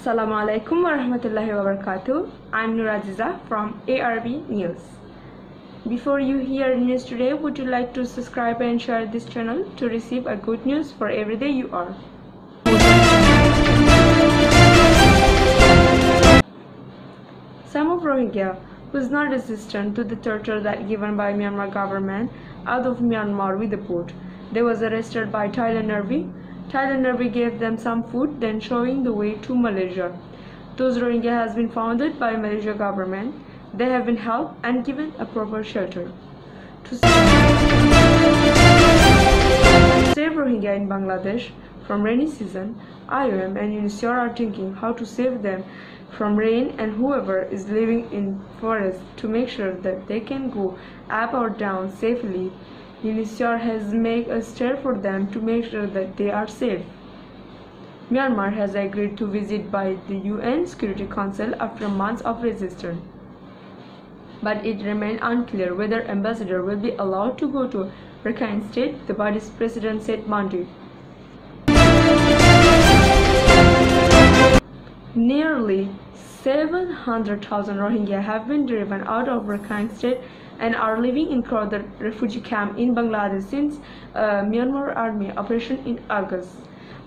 Assalamu alaikum wa rahmatullahi wa barakatuh. I'm Nuraziza from ARB News. Before you hear news today, would you like to subscribe and share this channel to receive a good news for every day you are? Some of Rohingya who is not resistant to the torture that given by Myanmar government out of Myanmar with the boat. They was arrested by Thailand Army. Thailand Army gave them some food, then showing the way to Malaysia. Those Rohingya has been founded by Malaysia government. They have been helped and given a proper shelter. To save Rohingya in Bangladesh from rainy season, IOM and UNHCR are thinking how to save them from rain and whoever is living in forest to make sure that they can go up or down safely. UNHCR has made a step for them to make sure that they are safe. Myanmar has agreed to visit by the UN Security Council after months of resistance. But it remains unclear whether ambassador will be allowed to go to Rakhine State, the body's president said Monday. Nearly 700,000 Rohingya have been driven out of Rakhine State and are living in crowded refugee camp in Bangladesh since Myanmar army operation in August.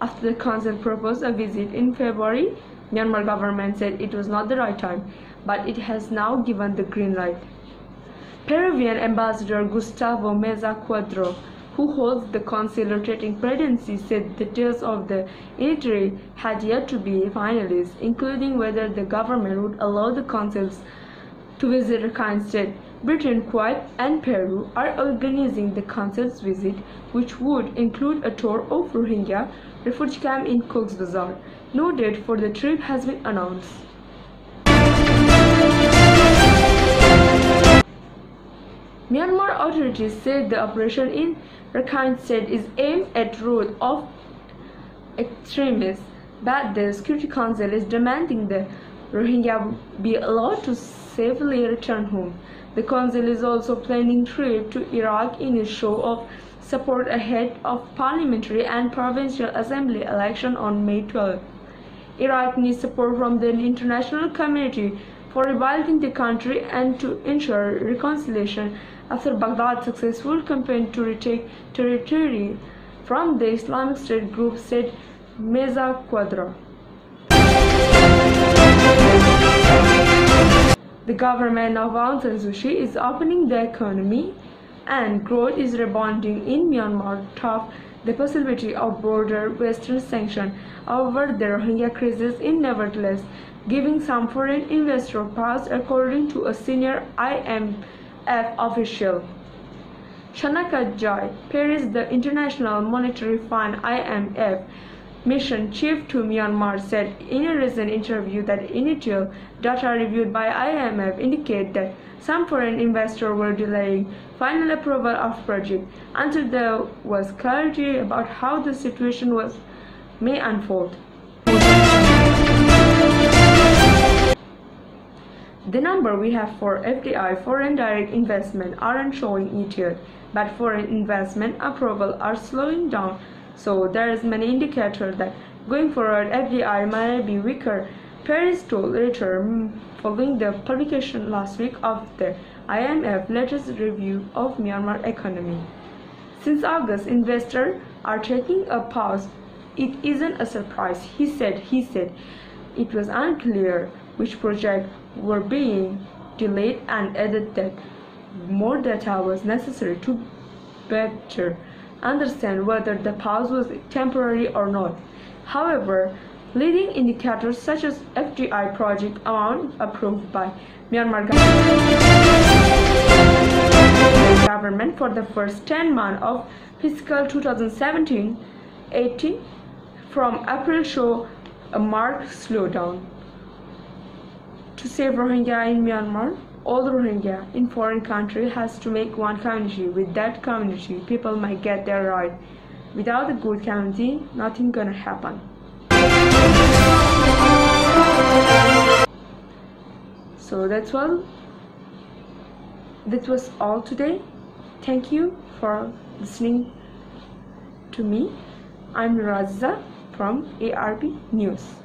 After the council proposed a visit in February, Myanmar government said it was not the right time, but it has now given the green light. Peruvian ambassador Gustavo Meza Cuadro, who holds the consul rotating presidency, said details of the inquiry had yet to be finalized, including whether the government would allow the consuls to visit Rakhine State. Britain, Kuwait, and Peru are organizing the consul's visit, which would include a tour of Rohingya refugee camp in Cox's Bazar. No date for the trip has been announced. Myanmar authorities said the operation in Rakhine State is aimed at root of extremists, but the Security Council is demanding the Rohingya be allowed to safely return home. The council is also planning trip to Iraq in a show of support ahead of parliamentary and provincial assembly election on May 12. Iraq needs support from the international community for rebuilding the country and to ensure reconciliation after Baghdad's successful campaign to retake territory from the Islamic State group, said Meza Cuadro. The government of Aung San Suu Kyi is opening the economy and growth is rebounding in Myanmar top the possibility of broader Western sanction over the Rohingya crisis is nevertheless giving some foreign investor pause, according to a senior IMF official. Shanaka Jai, Paris, the International Monetary Fund IMF mission chief to Myanmar, said in a recent interview that initial data reviewed by IMF indicate that some foreign investors were delaying final approval of project until there was clarity about how the situation may unfold. The number we have for FDI, foreign direct investment, aren't showing it yet, but foreign investment approval are slowing down. So there is many indicators that going forward FDI might be weaker. Paris told later following the publication last week of the IMF latest review of Myanmar economy. Since August, investors are taking a pause. It isn't a surprise, he said. It was unclear which projects were being delayed and added that more data was necessary to better understand whether the pause was temporary or not. However, leading indicators such as FDI project amount approved by Myanmar government for the first 10 months of fiscal 2017-18 from April show a marked slowdown. To save Rohingya in Myanmar, all Rohingya in foreign country has to make one community. With that community, people might get their right. Without a good community, nothing gonna happen. So that was all today. Thank you for listening to me. I'm Raziza from ARB News.